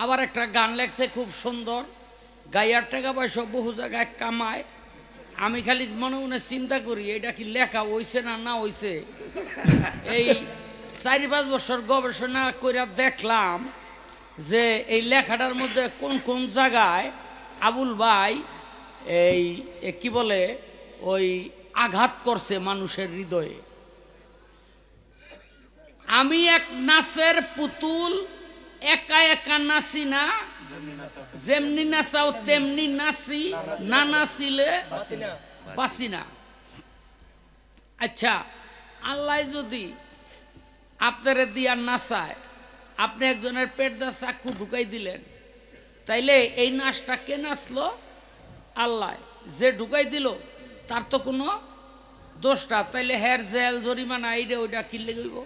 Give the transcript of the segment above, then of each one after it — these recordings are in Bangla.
আবার একটা গান লেখছে খুব সুন্দর, গাইয়ার টাকা পয়সা বহু জায়গায় কামায়। আমি খালি মনে মনে চিন্তা করি এটা কি লেখা হইছে না না হইছে। এই 4-5 বছর গবেষণা করে দেখলাম যে এই লেখাটার মধ্যে কোন কোন জায়গায় আবুল ভাই এই কি বলে ওই আঘাত করছে মানুষের হৃদয়ে। আমি এক নাচের পুতুল, একা একা নাচি না, যেমনি নাচাও তেমনি নাচি, না নাচিলে বাঁচি না। আচ্ছা, আল্লাহ যদি আপনারে দিয়া নাচায়, আপনি একজনের পেট দা চাকু ঢুকাই দিলেন, তাইলে এই নাচটা কে নাচলো? আল্লাহ। যে ঢুকাই দিল তার তো কোনো দোষটা, তাইলে হের জেল জরিমানা এইটা ওইটা কিনলে গইব।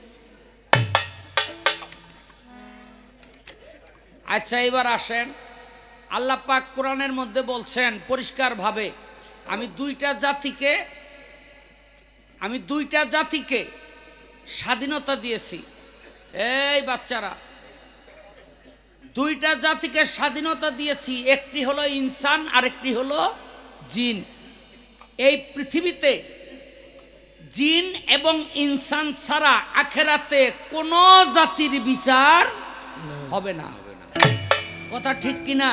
আচ্ছা, এবার আসেন, আল্লাহ পাক কোরআনের মধ্যে বলছেন পরিষ্কারভাবে, আমি দুইটা জাতিকে স্বাধীনতা দিয়েছি। এই বাচ্চারা, দুইটা জাতিকে স্বাধীনতা দিয়েছি, একটি হলো ইনসান আর একটি হলো জিন। এই পৃথিবীতে জিন এবং ইনসান ছাড়া আখেরাতে কোনো জাতির বিচার হবে না। কথা ঠিক কিনা?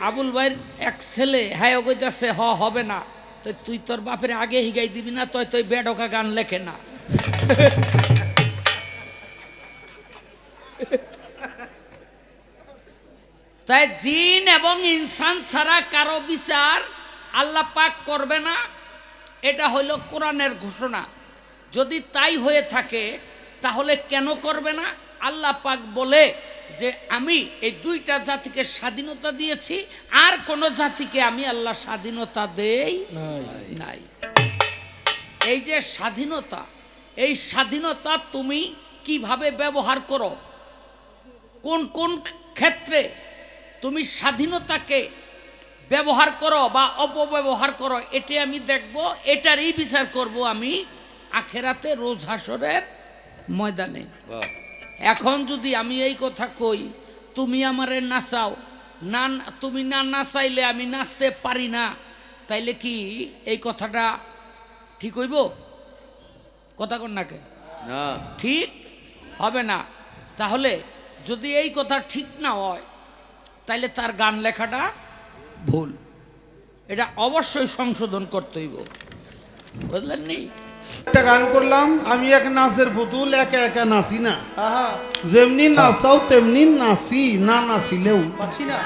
আবুল ভাইয়ের এক ছেলে হ্যাঁ কইতাছে হবে না, তো তুই তোর বাপের আগে হিগাই দিবি না, তুই বেডকা গান লেখে না। তাই জিন এবং ইনসান ছাড়া কারো বিচার আল্লাহ পাক করবে না, এটা হইল কোরআনের ঘোষণা। যদি তাই হয়ে থাকে তাহলে কেন করবে না? আল্লাহ পাক বলে যে আমি এই দুইটা জাতিকে স্বাধীনতা দিয়েছি, আর কোন জাতিকে আমি আল্লাহ স্বাধীনতা দেই নাই। এই যে স্বাধীনতা, এই স্বাধীনতা তুমি কিভাবে ব্যবহার করো, কোন কোন ক্ষেত্রে তুমি স্বাধীনতাকে ব্যবহার করো বা অপব্যবহার করো, এটি আমি দেখব, এটারই বিচার করব আমি আখেরাতে, রোজ হাসরের ময়দানে। এখন যদি আমি এই কথা কই, তুমি আমারে নাচাও না, তুমি না নাচাইলে আমি নাচতে পারি না, তাইলে কি এই কথাটা ঠিক হইব? কথা কন নাকে? না, ঠিক হবে না। তাহলে যদি এই কথা ঠিক না হয়, তাইলে তার গান লেখাটা ভুল, এটা অবশ্যই সংশোধন করতে হইব, বুঝলেন নি? একটা গান করলাম, আমি এক নাচের পুতুল, একা একা নাচি না, যেমনি নাচাও তেমনি নাচি, না নাচিলেও বাঁচি না।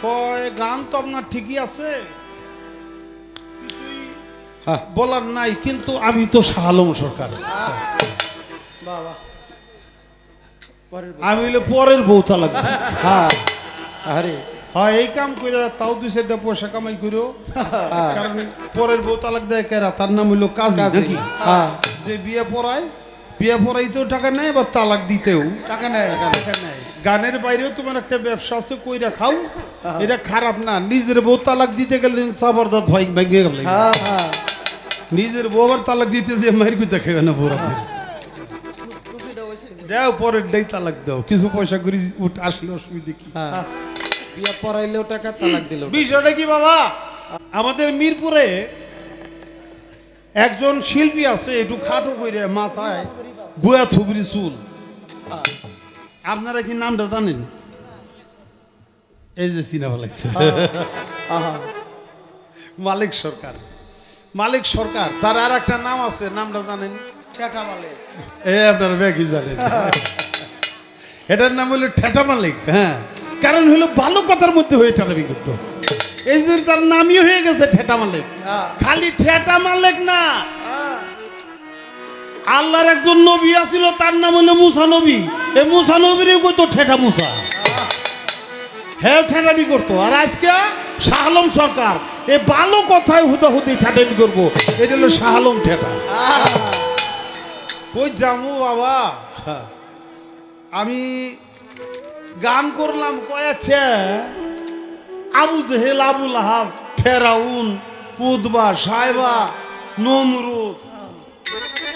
কয় গান তো আপনার ঠিকই আছে, বলার নাই, কিন্তু আমি তো শাহ আলম সরকার, আমি হইলে পরের বউ তালাক। আরে হ্যাঁ, এই কাম করে তাও 2-4টা পয়সা কামাই করো, কারণ পরের বউ তালাক দেয় কেরা, তার নাম হইলো কাজী নাকি? যে বিয়ে পড়াইতেও টাকা নেয়, আবার তালাক দিতেও টাকা নেয়। গানের বাইরেও তোমার একটা ব্যবসা আছে, কইরা খাও, এটা খারাপ না। নিজের বউ তালাক দিতে গেলে সাবরদাত ভাই ভাঙিয়ে গেল, নিজের বউ আবার তালাক দিতে যে মায়ের গুতা খেয়ে না বউরাদের দাও, পরের ডাই তালাক দাও, কিছু পয়সা করে আসলে অসুবিধা কি? বিয়া পড়াইলেও টাকা, তালাক দিল। বিষয়টা কি বাবা, আমাদের মিরপুরে একজন শিল্পী আছে, একটু খাটো করে, মাথায় গোয়া থুবরি চুল, আপনারা কি নামটা জানেন? এই যে সিনেমা লাগছে মালিক সরকার, তার আর একটা নাম আছে, নামটা জানেন? আপনারা ব্যাগই জানেন, এটার নাম হলো ঠেটা মালিক। হ্যাঁ, কারণ হলো ভালো কথার মধ্যে হয়ে ঠেটামি করতো, এই জন্য তার নামই হয়ে গেছে ঠেটা মালিক। খালি ঠেটা মালিক না, আল্লাহর একজন নবী আছিল, তার নাম হলো মুসা নবী। এই মুসা নবীরও কইতো ঠেটা মুসা, হ্যাঁ ঠেটামি করতো। আর আজকে শাহ আলম সরকার এই ভালো কথায় হুদাহুদি ঠেটামি করবো, এটা হলো শাহ আলম ঠেটা। কই জামু বাবা, আমি গান করলাম কয়েছে, আবু জেহেল, আবু লাহাব, ফেরাউন, উদবা, সাইবা, নমরুদ,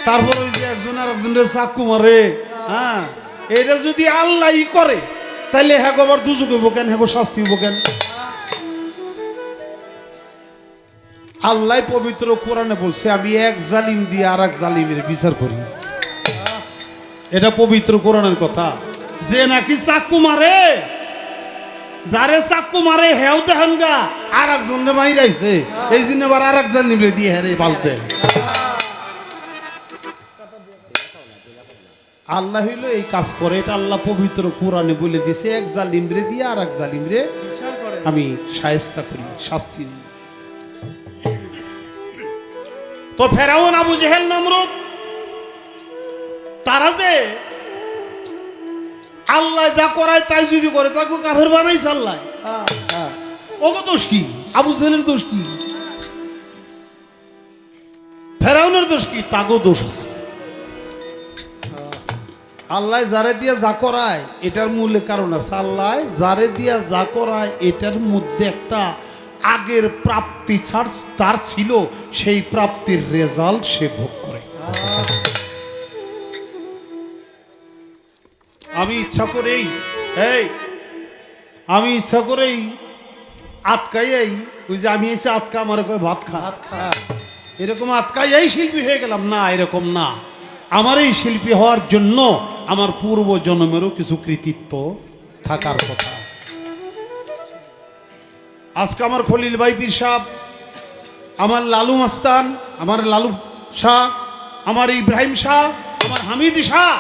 তারপর ওই যে একজন আর একজনের চাকু মারে, হ্যাঁ, এটা যদি আল্লাহই করে তাহলে হ্যাঁ আবার দুজক হইব কেন, হ্যাঁ শাস্তি হইব কেন? আল্লাহ পবিত্র কোরআনে বলছে আমি এক জালিম দিয়ে আর এক জালিমের বিচার করি। এটা পবিত্র কোরআনের কথা। যে নাকি চাকু মারে, যারে চাকু মারে হেও দেখেন গা আর একজন মাইরাইছে, এই জন্য আবার আর এক জালিমরে দিয়ে হেরে পালতে। আল্লাহ হইলো এই কাজ করে, এটা আল্লাহ পবিত্র কোরআনে বলে দিছে এক জালিমরে দিয়ে আর এক জালিমরে আমি শায়েস্তা করি, শাস্তি দিই। তো ফেরাউন, আবু জেহেল, নমরুদ তারা যে আল্লাহ যা করায় তাই যদি করে তাকে কাফের বানাইছে আল্লাহ। ওগো দোষ কি? আবু জেহেলের দোষ কি? ফেরাউনের দোষ কি? তাগো দোষ আছে। আল্লাহ যারে দিয়া যা করায় এটার মূলে কারণ আছে। আল্লাহ যারে দিয়া যা করায় এটার মধ্যে একটা আগের প্রাপ্তি তার ছিল, সেই প্রাপ্তির রেজাল্ট সে ভোগ করে। আমি ইচ্ছা করেই আটকাই, ওই যে আমি এসে আটকা আমার ভাত খা, এরকম আটকাই শিল্পী হয়ে গেলাম না, এরকম না। আমার এই শিল্পী হওয়ার জন্য আমার পূর্ব জন্মেরও কিছু কৃতিত্ব থাকার কথা। আজকে আমার খলিল ভাই পীর সাহেব, আমার লালু মাস্তান, আমার লালু শাহ, আমার ইব্রাহিম শাহ, আমার হামিদ শাহ,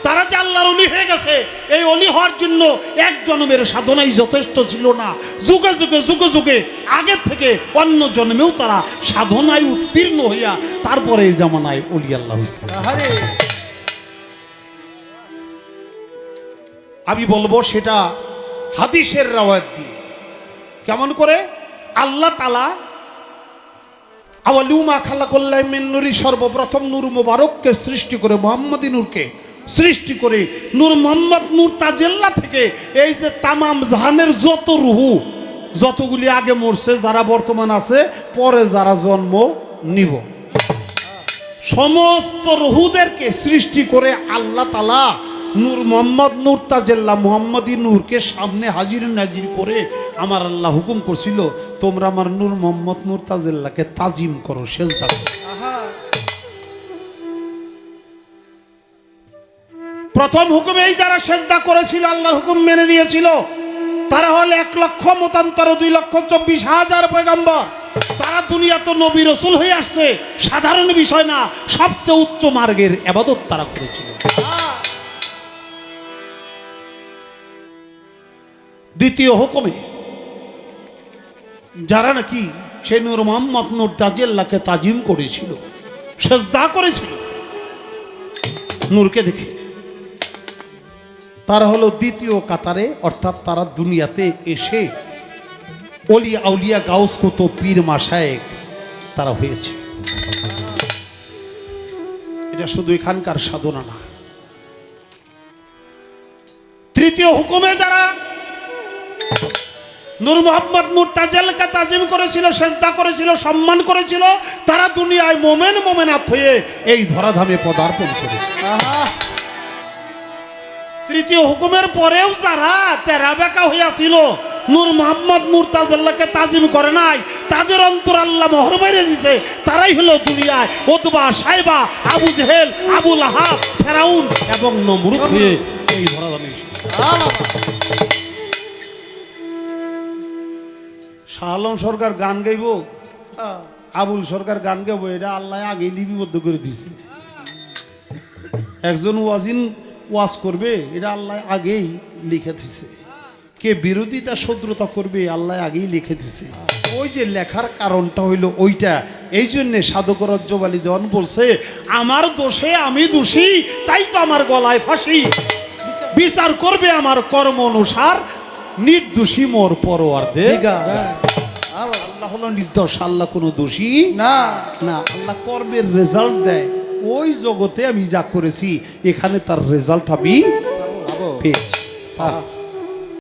তারা যে আল্লাহর অলি হয়ে গেছে, এই অলি হওয়ার জন্য এক জন্মের সাধনাই যথেষ্ট ছিল না। যুগে যুগে যুগে যুগে আগের থেকে অন্য জন্মেও তারা সাধনায় উত্তীর্ণ হইয়া তারপরে এই জামানায় অলি আল্লাহ হয়েছে। আমি বলবো সেটা হাদিসের রাওয়ায়াত দিয়ে। কেমন করে? আল্লাহ তাআলা আওয়ালুমা খালাকাল্লাহু মিন নূরি, সর্বপ্রথম নূর মুবারককে সৃষ্টি করে, মুহাম্মদী নূরকে সৃষ্টি করে, নূর মোহাম্মদ নূর তাজেল্লা থেকে এই যে তামাম জাহানের যত রুহু, যতগুলি আগে মরছে, যারা বর্তমান আছে, পরে যারা জন্ম নিব, সমস্ত রুহুদেরকে সৃষ্টি করে আল্লাহ তাআলা নূর মোহাম্মদ নূর তাজেল্লা মুহাম্মদী নূরকে সামনে হাজির নাজির করে আমার আল্লাহ হুকুম করছিল, তোমরা আমার নূর মোহাম্মদ নূর তাজেল্লাকে তাজিম করো, সেজদা করো। প্রথম হুকুমে এই যারা সেজদা করেছিল, আল্লাহর হুকুম মেনে নিয়েছিল, তারা হল 1,57,224,000 পয়গম্বর। তারা দুনিয়া তো নবী রাসূল হয়ে আসছে, সাধারণ বিষয় না, সবচেয়ে উচ্চ মার্গের ইবাদত তারা করেছিল। দ্বিতীয় হুকুমে যারা নাকি সেই নূর মোহাম্মদ নূর তাজেল্লাকে তাজিম করেছিল, সেজদা করেছিল নূরকে দেখে, তারা হলো দ্বিতীয় কাতারে, অর্থাৎ তারা দুনিয়াতে এসে অলি আউলিয়া গাউস কুতুব পীর মাশায়েখ তারা হয়েছে। এটা শুধু এখানকার সাধনা না। তৃতীয় হুকুমে যারা নূর মোহাম্মদ নূর তাজেল্লাকে তাজিম করেছিল, সেজদা করেছিল, সম্মান করেছিল, তারা দুনিয়ায় মোমেন মোমেনাত হয়ে এই ধরাধামে পদার্পণ করেছে। তৃতীয় হুকুমের পরেও যারা তেরা বেকা হইয়াছিল, নূর মোহাম্মদ নূর তাজেল্লাকে তাজিম করে নাই, তাদের অন্তর আল্লাহ মোহর মেরে দিয়েছে, তারাই হলো দুনিয়ায় উতবা, সাইবা, আবু জেহেল, আবু লাহাব, ফেরাউন এবং নমরুদ হয়ে এই ধরাধামে। শাহ আলম সরকার গান গাইব, আবুল সরকার গান গাইব, এটা আল্লাহ আগেই লিপিবদ্ধ করে দিয়েছে। একজন ওয়াজিন ওয়াজ করবে, এটা আল্লাহ আগেই লিখে দিছে। কে বিরোধিতা শত্রুতা করবে, আল্লাহ আগেই লিখে দিছে। ওই যে লেখার কারণটা হইল ওইটা। এই জন্যে সাধক রজ্জব আলী দেওয়ান বলছে, আমার দোষে আমি দোষী, তাই তো আমার গলায় ফাঁসি, বিচার করবে আমার কর্ম অনুসার, নির্দোষী মোর পরওয়ারদিগার। আল্লাহ হলো নির্দোষ, আল্লাহ কোনো দোষী না। আল্লাহ কর্মের রেজাল্ট দেয়। ওই জগতে আমি যা করেছি, এখানে তার রেজাল্ট আমি পেয়েছি।